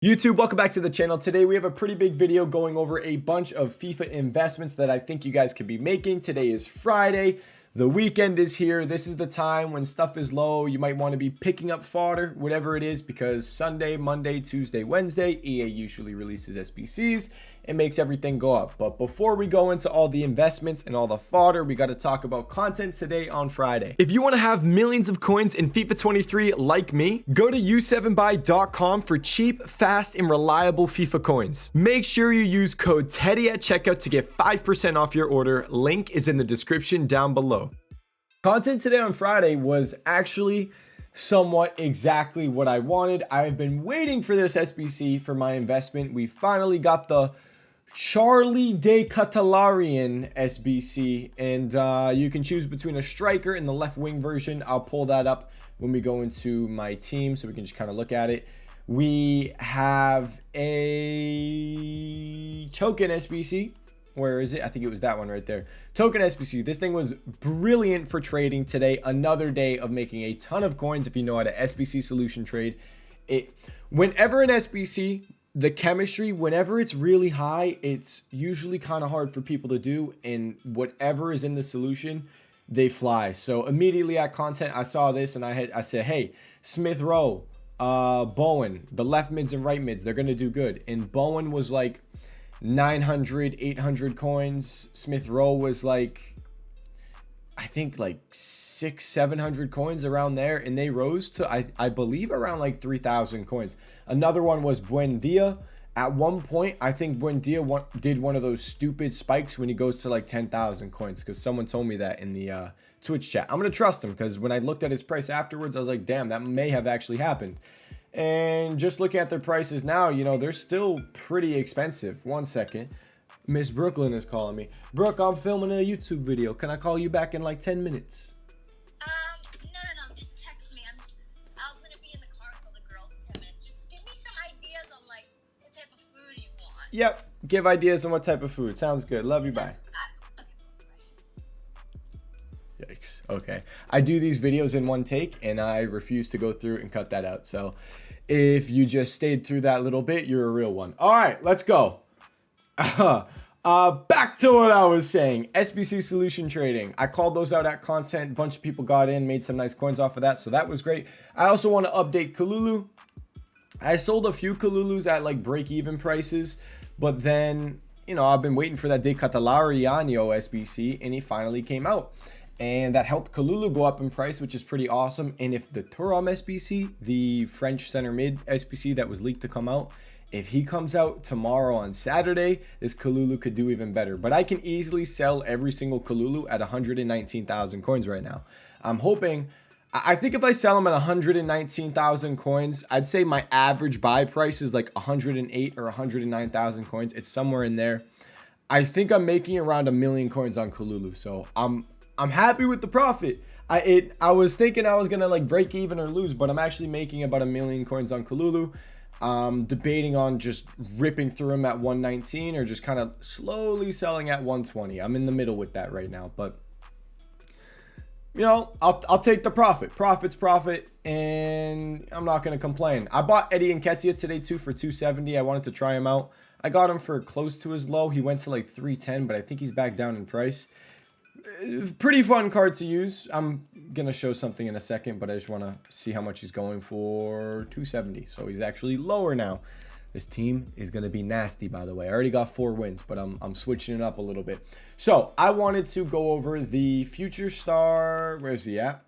YouTube, welcome back to the channel. Today we have a pretty big video going over a bunch of FIFA investments that I think you guys could be making. Today is Friday. The weekend is here. This is the time when stuff is low. You might want to be picking up fodder, whatever it is, because Sunday, Monday, Tuesday, Wednesday, EA usually releases SBCs. It makes everything go up. But before we go into all the investments and all the fodder, we got to talk about content today on Friday. If you want to have millions of coins in FIFA 23 like me, go to u7buy.com for cheap, fast, and reliable FIFA coins. Make sure you use code toty at checkout to get 5% off your order. Link is in the description down below. Content today on Friday was actually somewhat exactly what I wanted. I've been waiting for this SBC for my investment. We finally got the Charlie de Catalarian SBC, and you can choose between a striker and the left wing version. I'll pull that up when we go into my team so we can just kind of look at it. We have a token SBC. Where is it? I think it was that one right there. Token SBC. This thing was brilliant for trading today. Another day of making a ton of coins if you know how to SBC solution trade. Whenever an SBC, the chemistry, whenever it's really high, it's usually kind of hard for people to do, and whatever is in the solution, they fly. So immediately at content, I saw this and I said, hey, Smith Rowe, Bowen, the left mids and right mids, they're going to do good. And Bowen was like 900, 800 coins. Smith Rowe was like, I think like 600, 700 coins around there, and they rose to I believe around like 3,000 coins. Another one was Buendia. At one point, I think Buendia did one of those stupid spikes when he goes to like 10,000 coins, because someone told me that in the Twitch chat. I'm gonna trust him, because when I looked at his price afterwards, I was like, damn, that may have actually happened. And just looking at their prices now, you know, they're still pretty expensive. One second. Miss Brooklyn is calling me. Brooke, I'm filming a YouTube video. Can I call you back in like 10 minutes? No. Just text me. I'm gonna be in the car with all the girls in 10 minutes. Just give me some ideas on like what type of food you want. Yep. Give ideas on what type of food. Sounds good. Love you. Bye. Okay. Yikes. Okay. I do these videos in one take, and I refuse to go through and cut that out. So if you just stayed through that little bit, you're a real one. All right, let's go. Back to what I was saying. SBC solution trading. I called those out at content. A bunch of people got in, made some nice coins off of that. So that was great. I also want to update Kalulu. I sold a few Kalulus at like break-even prices, but then, you know, I've been waiting for that De Catalariano SBC, and he finally came out. And that helped Kalulu go up in price, which is pretty awesome. And if the Thuram SBC, the French center mid SBC that was leaked to come out, if he comes out tomorrow on Saturday, this Kalulu could do even better. But I can easily sell every single Kalulu at 119,000 coins right now. I'm hoping, I think if I sell them at 119,000 coins, I'd say my average buy price is like 108 or 109,000 coins. It's somewhere in there. I think I'm making around 1 million coins on Kalulu. So I'm happy with the profit. I was thinking I was gonna like break even or lose, but I'm actually making about 1 million coins on Kalulu. Debating on just ripping through them at 119 or just kind of slowly selling at 120. I'm in the middle with that right now, but you know, I'll take the profit. Profit's profit, and I'm not gonna complain. I bought Eddie Nketiah today too for 270. I wanted to try him out. I got him for close to his low. He went to like 310, but I think he's back down in price. Pretty fun card to use. I'm gonna show something in a second, but I just want to see how much he's going for. 270, so he's actually lower now. This team is gonna be nasty, by the way. I already got 4 wins, but I'm switching it up a little bit. So I wanted to go over the Future Star. Where's he at?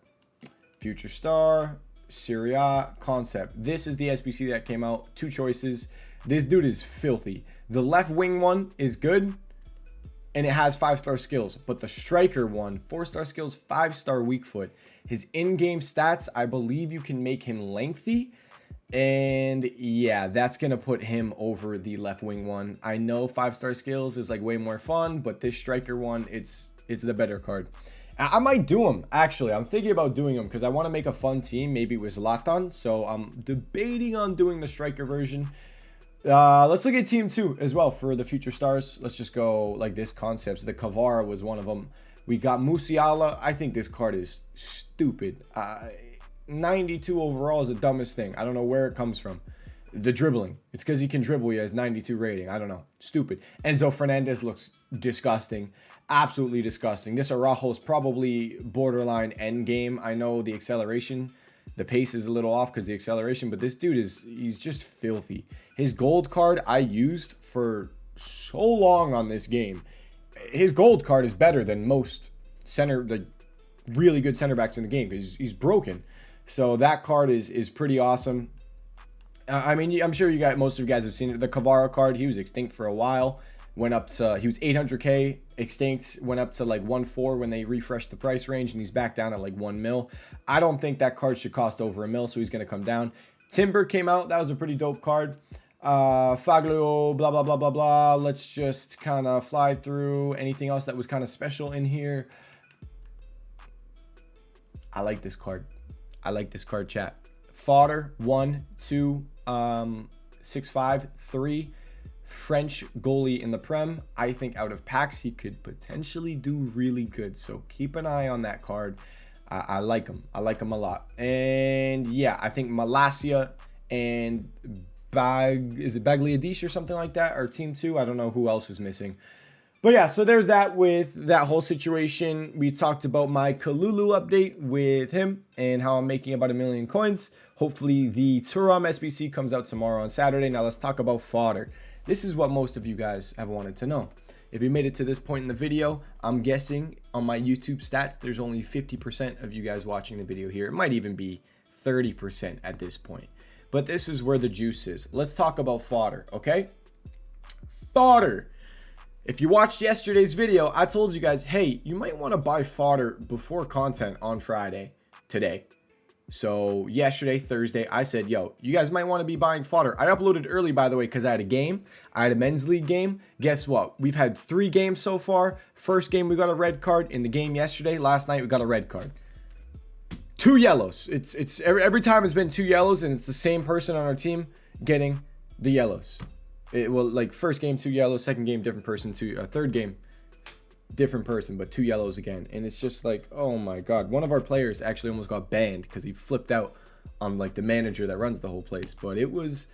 Future Star Serie A concept. This is the SBC that came out. 2 choices. This dude is filthy. The left wing one is good, and it has 5-star skills, but the striker one, 4-star skills, 5-star weak foot. His in-game stats, I believe you can make him lengthy, and yeah, that's gonna put him over the left wing one. I know 5-star skills is like way more fun, but this striker one, it's the better card. I might do him, actually. I'm thinking about doing him because I want to make a fun team, maybe with Zlatan, so I'm debating on doing the striker version. Let's look at team 2 as well for the future stars. Let's just go like this concepts. The Kavara was one of them. We got Musiala. I think this card is stupid. 92 overall is the dumbest thing. I don't know where it comes from. The dribbling. It's because he can dribble. He has 92 rating. I don't know. Stupid. Enzo Fernandez looks disgusting. Absolutely disgusting. This Araujo is probably borderline end game. I know the acceleration, the pace is a little off because the acceleration, but this dude he's just filthy. His gold card I used for so long on this game. His gold card is better than most really good center backs in the game because he's broken. So that card is pretty awesome. I mean, I'm sure most of you guys have seen it. The Cavara card, he was extinct for a while. Went up to, he was 800k extinct, went up to like 1.4 when they refreshed the price range, and he's back down at like 1 mil. I don't think that card should cost over a mil, so he's going to come down. Timber came out. That was a pretty dope card. Faglio, blah, blah, blah, blah, blah. Let's just kind of fly through anything else that was kind of special in here. I like this card. I like this card, chat. Fodder, 1, 2, 6, 5, 3. French goalie in the Prem. I think out of packs, he could potentially do really good. So keep an eye on that card. I like him. I like him a lot. And yeah, I think Malasia and Bagliadish or something like that, or Team 2. I don't know who else is missing. But yeah, so there's that with that whole situation. We talked about my Kalulu update with him and how I'm making about 1 million coins. Hopefully the Turam SBC comes out tomorrow on Saturday. Now let's talk about Fodder. This is what most of you guys have wanted to know. If you made it to this point in the video, I'm guessing on my YouTube stats, there's only 50% of you guys watching the video here. It might even be 30% at this point. But this is where the juice is. Let's talk about Fodder, okay? Fodder. If you watched yesterday's video, I told you guys, hey, you might want to buy Fodder before content on Friday, today. So yesterday, Thursday, I said, yo, you guys might want to be buying Fodder. I uploaded early, by the way, because I had a game. I had a men's league game. Guess what? We've had 3 games so far. First game, we got a red card. In the game yesterday, last night, we got a red card. 2 yellows. It's every time it's been 2 yellows, and it's the same person on our team getting the yellows. Like first game 2 yellows, second game different person, third game different person, but 2 yellows again. And it's just like, oh my god, one of our players actually almost got banned because he flipped out on like the manager that runs the whole place. But it was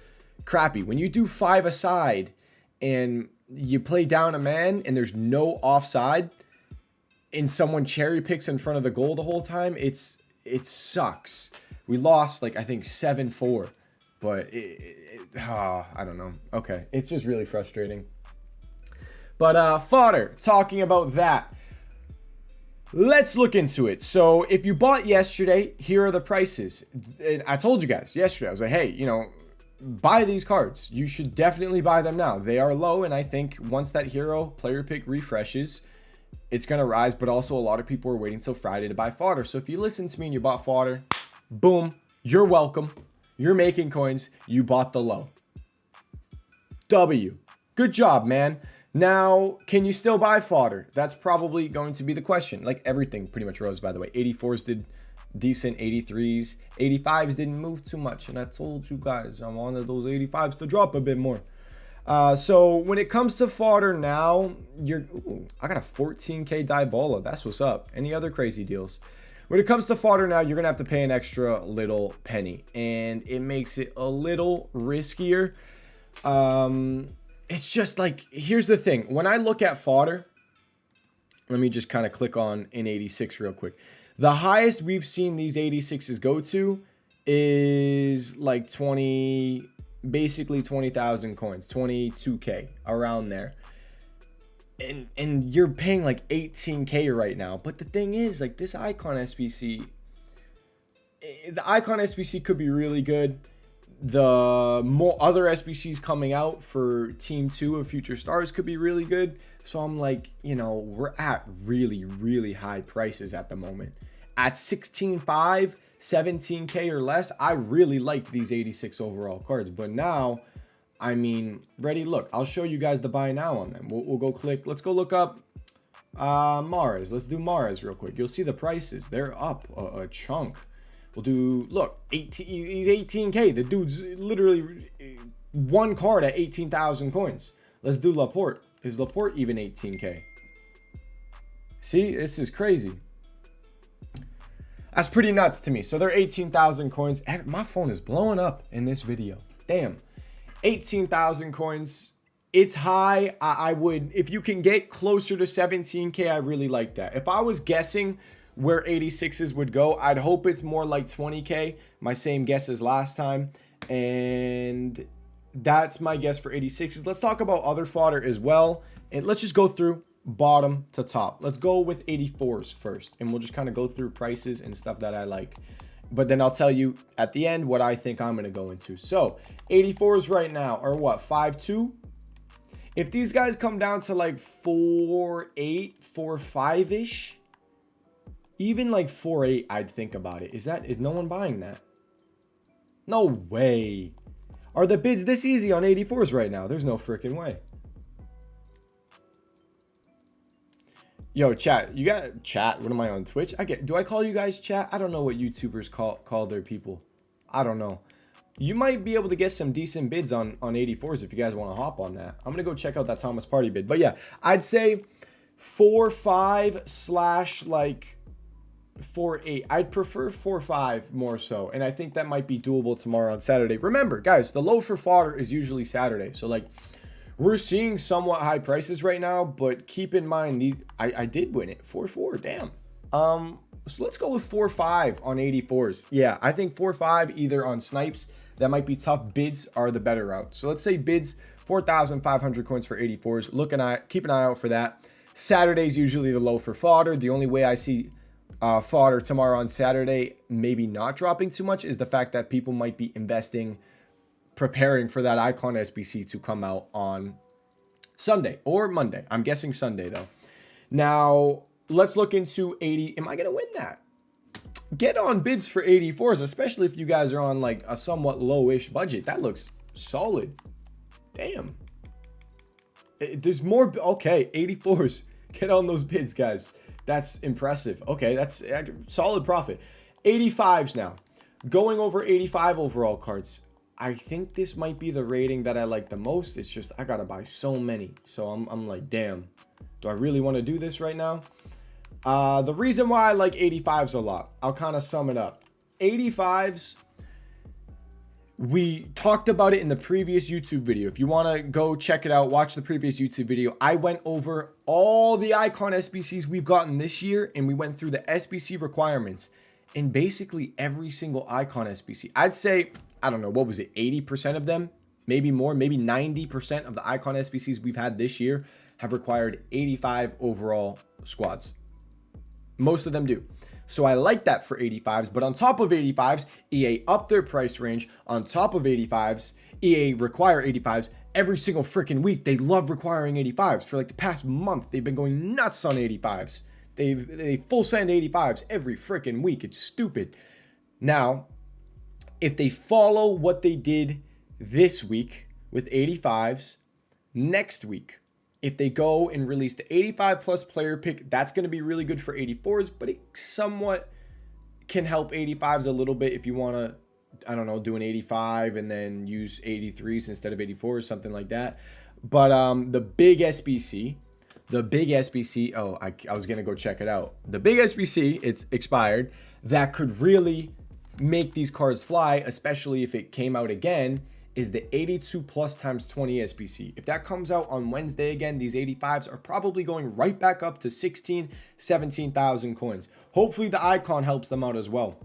crappy when you do 5 aside and you play down a man and there's no offside and someone cherry picks in front of the goal the whole time. It sucks. We lost like I think 7-4. But I don't know. Okay, it's just really frustrating. But Fodder, talking about that, let's look into it. So if you bought yesterday, here are the prices. And I told you guys yesterday, I was like, hey, you know, buy these cards. You should definitely buy them now. They are low, and I think once that hero player pick refreshes, it's going to rise. But also a lot of people are waiting till Friday to buy Fodder. So if you listen to me and you bought Fodder, boom, you're welcome. You're making coins. You bought the low. W. Good job, man. Now, can you still buy Fodder? That's probably going to be the question. Like everything pretty much rose, by the way. 84s did decent. 83s. 85s didn't move too much. And I told you guys, I wanted those 85s to drop a bit more. So when it comes to Fodder now, I got a 14k Dibola. That's what's up. Any other crazy deals? When it comes to Fodder now, you're going to have to pay an extra little penny. And it makes it a little riskier. It's just like, here's the thing. When I look at Fodder, let me just kind of click on an 86 real quick. The highest we've seen these 86s go to is like basically 20,000 coins, 22k, around there. And you're paying like 18k right now. But the thing is, like this Icon SBC, the Icon SBC could be really good. The more other SBCs coming out for Team 2 of Future Stars could be really good. So I'm like, you know, we're at really, really high prices at the moment. At 16.5, 17k or less, I really liked these 86 overall cards. But now, I mean, ready, look, I'll show you guys the buy now on them. We'll go click, let's go look up Mars. Let's do Mars real quick. You'll see the prices. They're up a chunk. We'll do, look, he's 18k. The dude's literally one card at 18,000 coins. Let's do Laporte. Is Laporte even 18k? See, this is crazy. That's pretty nuts to me. So they're 18,000 coins. My phone is blowing up in this video. Damn. 18,000 coins. It's high. I would, if you can get closer to 17K, I really like that. If I was guessing where 86s would go, I'd hope it's more like 20K. My same guess as last time. And that's my guess for 86s. Let's talk about other fodder as well. And let's just go through bottom to top. Let's go with 84s first. And we'll just kind of go through prices and stuff that I like. But then I'll tell you at the end what I think I'm going to go into. So 84s right now are what? 5.2? If these guys come down to like 4.8, 4.5-ish, even like 4.8, I'd think about it. Is no one buying that? No way. Are the bids this easy on 84s right now? There's no freaking way. Yo, chat. You got chat. What am I on Twitch? Do I call you guys chat? I don't know what YouTubers call their people. I don't know. You might be able to get some decent bids on 84s if you guys want to hop on that. I'm going to go check out that Thomas Party bid. But yeah, I'd say 4.5 / like 4.8. I'd prefer 4.5 more so. And I think that might be doable tomorrow on Saturday. Remember, guys, the low for fodder is usually Saturday. So like we're seeing somewhat high prices right now, but keep in mind these I did win it. 4.4, damn. So let's go with 4.5 on 84s. Yeah, I think 4.5 either on snipes. That might be tough. Bids are the better route. So let's say bids 4,500 coins for 84s. Keep an eye out for that. Saturday's usually the low for fodder. The only way I see fodder tomorrow on Saturday maybe not dropping too much is the fact that people might be investing, preparing for that icon SBC to come out on Sunday or Monday. I'm guessing Sunday though. Now let's look into 80. Am I going to win that? Get on bids for 84s, especially if you guys are on like a somewhat low-ish budget. That looks solid. Damn. There's more. Okay, 84s. Get on those bids, guys. That's impressive. Okay, that's solid profit. 85s now. Going over 85 overall cards. I think this might be the rating that I like the most. It's just I gotta buy so many. So I'm like, damn. Do I really want to do this right now? The reason why I like 85s a lot, I'll kind of sum it up. 85s, we talked about it in the previous YouTube video. If you want to go check it out, watch the previous YouTube video. I went over all the icon SBCs we've gotten this year, and we went through the SBC requirements in basically every single icon SBC. I'd say, I don't know, what was it, 80% of them? Maybe more, maybe 90% of the icon SBCs we've had this year have required 85 overall squads. Most of them do. So I like that for 85s. But on top of 85s, EA up their price range. On top of 85s, EA require 85s every single freaking week. They love requiring 85s. For like the past month, they've been going nuts on 85s. They full send 85s every freaking week. It's stupid. Now, if they follow what they did this week with 85s, next week, if they go and release the 85 plus player pick, that's going to be really good for 84s, but it somewhat can help 85s a little bit if you want to, I don't know, do an 85 and then use 83s instead of 84s, something like that. But the big SBC, oh, I was going to go check it out. The big SBC, it's expired, that could really make these cards fly, especially if it came out again, is the 82 plus times 20 SBC. If that comes out on Wednesday again, these 85s are probably going right back up to 16, 17,000 coins. Hopefully the icon helps them out as well.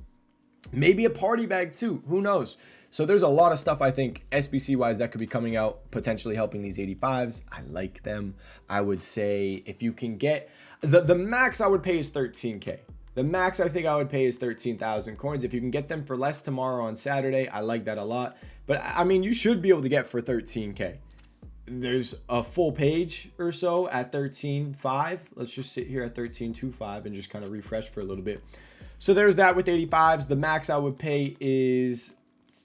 Maybe a party bag too, who knows? So there's a lot of stuff I think SBC wise that could be coming out, potentially helping these 85s. I like them. I would say if you can get, the max I would pay is 13K. The max I think I would pay is 13,000 coins. If you can get them for less tomorrow on Saturday, I like that a lot. But I mean, you should be able to get for 13K. There's a full page or so at 13.5. Let's just sit here at 13.25 and just kind of refresh for a little bit. So there's that with 85s. The max I would pay is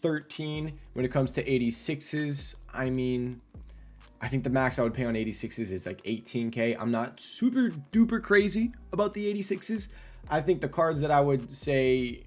13. When it comes to 86s, I mean, I think the max I would pay on 86s is like 18K. I'm not super duper crazy about the 86s. I think the cards that I would say,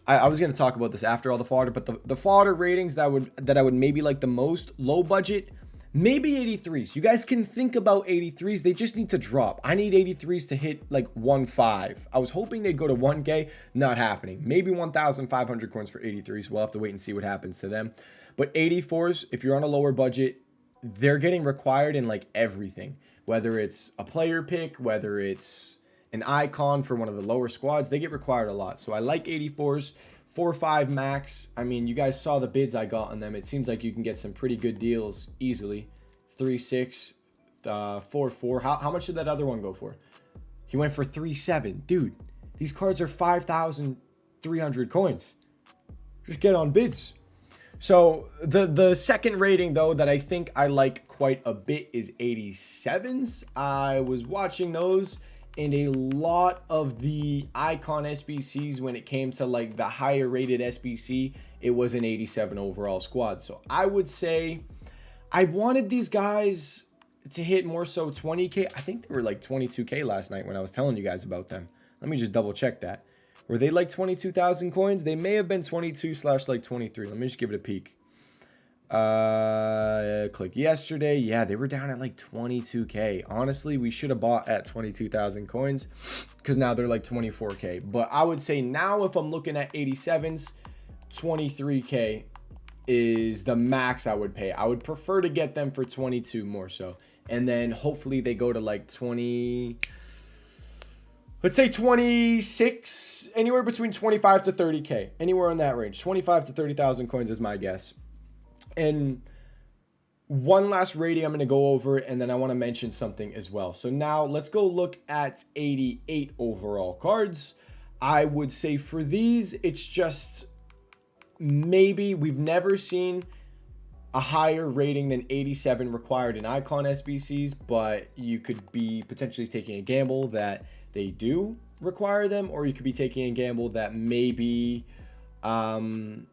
I was going to talk about this after all the fodder, but the fodder ratings that I would maybe like the most, low budget, maybe 83s. You guys can think about 83s. They just need to drop. I need 83s to hit like 1.5. I was hoping they'd go to 1K. Not happening. Maybe 1,500 coins for 83s. We'll have to wait and see what happens to them. But 84s, if you're on a lower budget, they're getting required in like everything. Whether it's a player pick, whether it's an icon for one of the lower squads, they get required a lot. So I like 84s. 4.5 max. I mean, you guys saw the bids I got on them. It seems like you can get some pretty good deals easily. 3.6, 4.4. How much did that other one go for? He went for 3.7. Dude, these cards are 5,300 coins. Just get on bids. So the second rating, though, that I think I like quite a bit is 87s. I was watching those, and a lot of the icon SBCs, when it came to like the higher rated SBC, it was an 87 overall squad. So I would say I wanted these guys to hit more so 20K. I think they were like 22K last night when I was telling you guys about them. Let me just double check that. Were they like 22,000 coins? They may have been 22 / like 23. Let me just give it a peek. Click yesterday. Yeah, they were down at like 22K. Honestly, we should have bought at 22,000 coins because now they're like 24K. But I would say now if I'm looking at 87s, 23K is the max I would pay. I would prefer to get them for 22 more so. And then hopefully they go to like 20... Let's say 26, anywhere between 25 to 30K, anywhere in that range. 25 to 30,000 coins is my guess. And one last rating I'm going to go over, and then I want to mention something as well. So now let's go look at 88 overall cards. I would say for these, it's just maybe we've never seen a higher rating than 87 required in icon SBCs, but you could be potentially taking a gamble that they do require them, or you could be taking a gamble that maybe even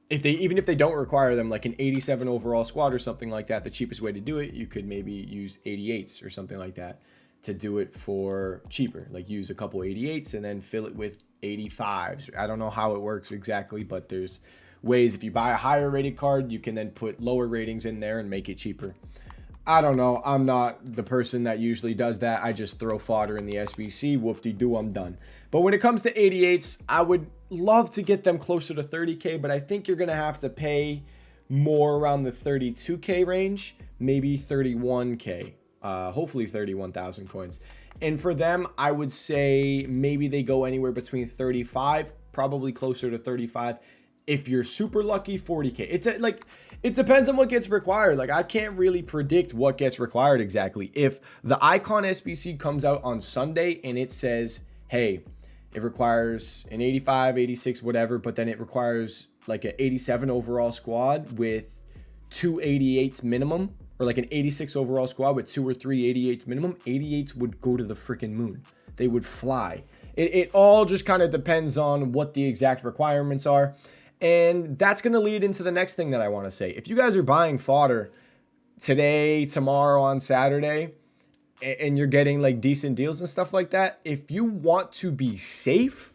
if they don't require them, like an 87 overall squad or something like that, the cheapest way to do it, you could maybe use 88s or something like that to do it for cheaper. Like use a couple 88s and then fill it with 85s. I don't know how it works exactly, but there's ways. If you buy a higher rated card, you can then put lower ratings in there and make it cheaper. I don't know. I'm not the person that usually does that. I just throw fodder in the SBC. Whoop-de-doo, I'm done. But when it comes to 88s, I would love to get them closer to 30K, but I think you're going to have to pay more around the 32K range, maybe 31K, hopefully 31,000 coins. And for them, I would say maybe they go anywhere between 35, probably closer to 35. If you're super lucky, 40K. It depends on what gets required. Like, I can't really predict what gets required exactly. If the icon SBC comes out on Sunday and it says, hey, it requires an 85, 86, whatever, but then it requires like an 87 overall squad with 2 88s minimum, or like an 86 overall squad with 2 or 3 88s minimum, 88s would go to the freaking moon. They would fly. It all just kind of depends on what the exact requirements are. And that's going to lead into the next thing that I want to say. If you guys are buying fodder today, tomorrow, on Saturday, and you're getting like decent deals and stuff like that, if you want to be safe,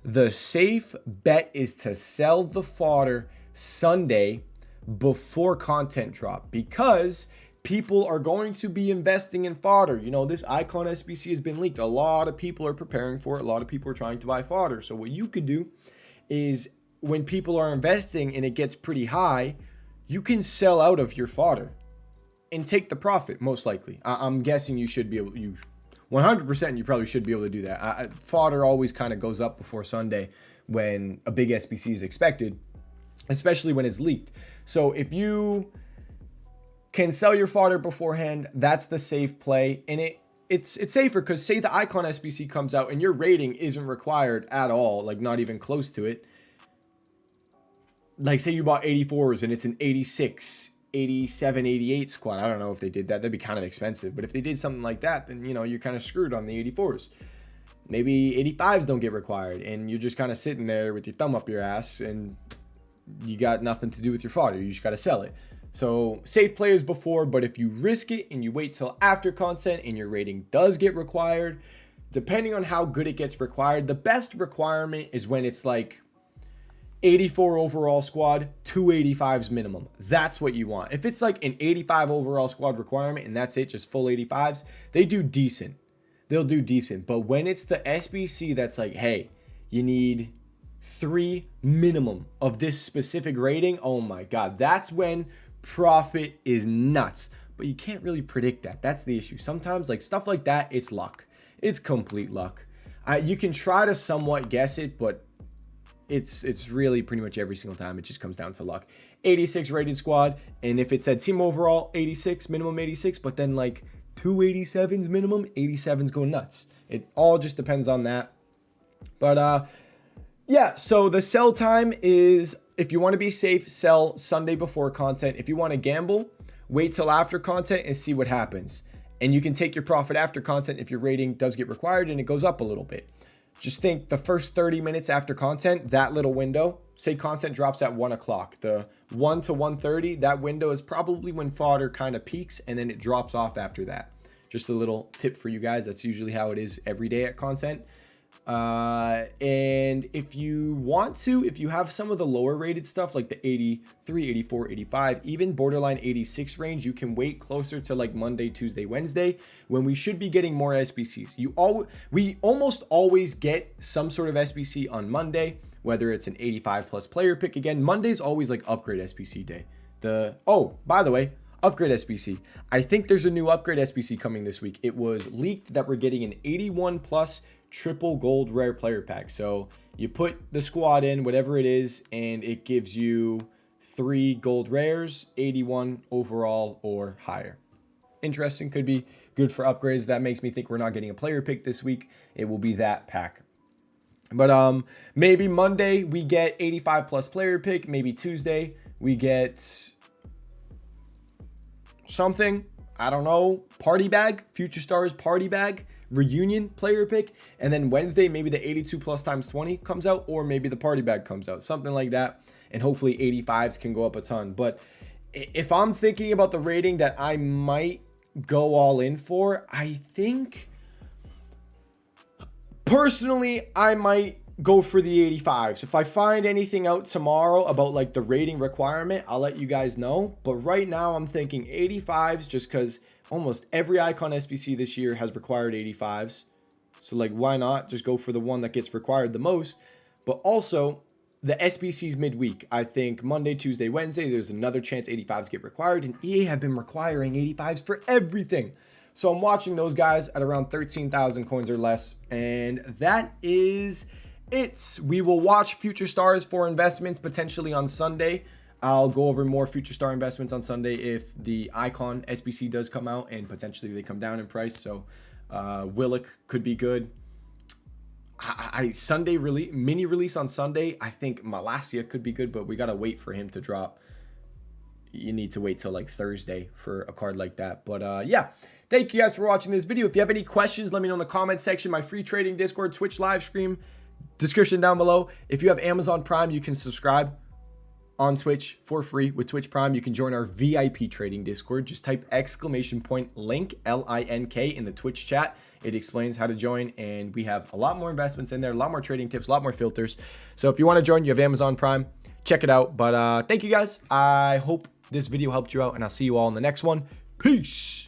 the safe bet is to sell the fodder Sunday before content drop, because people are going to be investing in fodder. You know, this icon SBC has been leaked. A lot of people are preparing for it. A lot of people are trying to buy fodder. So what you could do is, when people are investing and it gets pretty high, you can sell out of your fodder and take the profit, most likely. I'm guessing you should be able to, 100% you probably should be able to do that. Fodder always kind of goes up before Sunday when a big SBC is expected, especially when it's leaked. So if you can sell your fodder beforehand, that's the safe play. And it's safer because say the icon SBC comes out and your rating isn't required at all, like not even close to it. Like say you bought 84s and it's an 86, 87, 88 squad. I don't know if they did that. That'd be kind of expensive. But if they did something like that, then, you know, you're kind of screwed on the 84s. Maybe 85s don't get required and you're just kind of sitting there with your thumb up your ass and you got nothing to do with your fodder. You just got to sell it. So safe players before, but if you risk it and you wait till after content and your rating does get required, depending on how good it gets required, the best requirement is when it's like 84 overall squad, 285s minimum. That's what you want. If it's like an 85 overall squad requirement and that's it, just full 85s, they do decent. They'll do decent. But when it's the SBC that's like, hey, you need 3 minimum of this specific rating, oh my God, that's when profit is nuts. But you can't really predict that. That's the issue. Sometimes like stuff like that, it's luck. It's complete luck. You can try to somewhat guess it, but it's really pretty much every single time. It just comes down to luck. 86 rated squad. And if it said team overall 86, minimum 86, but then like 287s minimum, 87s go nuts. It all just depends on that. But yeah, so the sell time is, if you want to be safe, sell Sunday before content. If you want to gamble, wait till after content and see what happens. And you can take your profit after content if your rating does get required and it goes up a little bit. Just think the first 30 minutes after content, that little window, say content drops at 1 o'clock. The 1 to 1:30, that window is probably when fodder kind of peaks and then it drops off after that. Just a little tip for you guys. That's usually how it is every day at content. And if you want to, if you have some of the lower rated stuff like the 83, 84, 85, even borderline 86 range, you can wait closer to like Monday, Tuesday, Wednesday, when we should be getting more SBCs. We almost always get some sort of SBC on Monday, whether it's an 85 plus player pick. Again, Monday's always like upgrade SBC day. By the way, upgrade SBC. I think there's a new upgrade SBC coming this week. It was leaked that we're getting an 81 plus triple gold rare player pack. So you put the squad in, whatever it is, and it gives you 3 gold rares, 81 overall or higher. Interesting. Could be good for upgrades. That makes me think we're not getting a player pick this week. It will be that pack. But maybe Monday we get 85 plus player pick. Maybe Tuesday we get something, I don't know, party bag, Future Stars party bag, reunion player pick, and then Wednesday maybe the 82 plus times 20 comes out, or maybe the party bag comes out, something like that, and hopefully 85s can go up a ton. But if I'm thinking about the rating that I might go all in for, I think personally I might go for the 85s. If I find anything out tomorrow about like the rating requirement, I'll let you guys know. But right now I'm thinking 85s, just because almost every icon SBC this year has required 85s. So like, why not just go for the one that gets required the most? But also the SBCs midweek, I think Monday, Tuesday, Wednesday, there's another chance 85s get required, and EA have been requiring 85s for everything. So I'm watching those guys at around 13,000 coins or less. And that is it. We will watch Future Stars for investments potentially on Sunday. I'll go over more Future Star investments on Sunday if the icon SBC does come out and potentially they come down in price. So Willock could be good. Sunday mini release on Sunday. I think Malasia could be good, but we got to wait for him to drop. You need to wait till like Thursday for a card like that. But yeah, thank you guys for watching this video. If you have any questions, let me know in the comment section. My free trading Discord, Twitch live stream, description down below. If you have Amazon Prime, you can subscribe on Twitch for free with Twitch Prime. You can join our VIP trading Discord. Just type !link LINK in the Twitch chat. It explains how to join, and we have a lot more investments in there, a lot more trading tips, a lot more filters. So if you want to join, you have Amazon Prime, check it out. But thank you guys. I hope this video helped you out, and I'll see you all in the next one. Peace.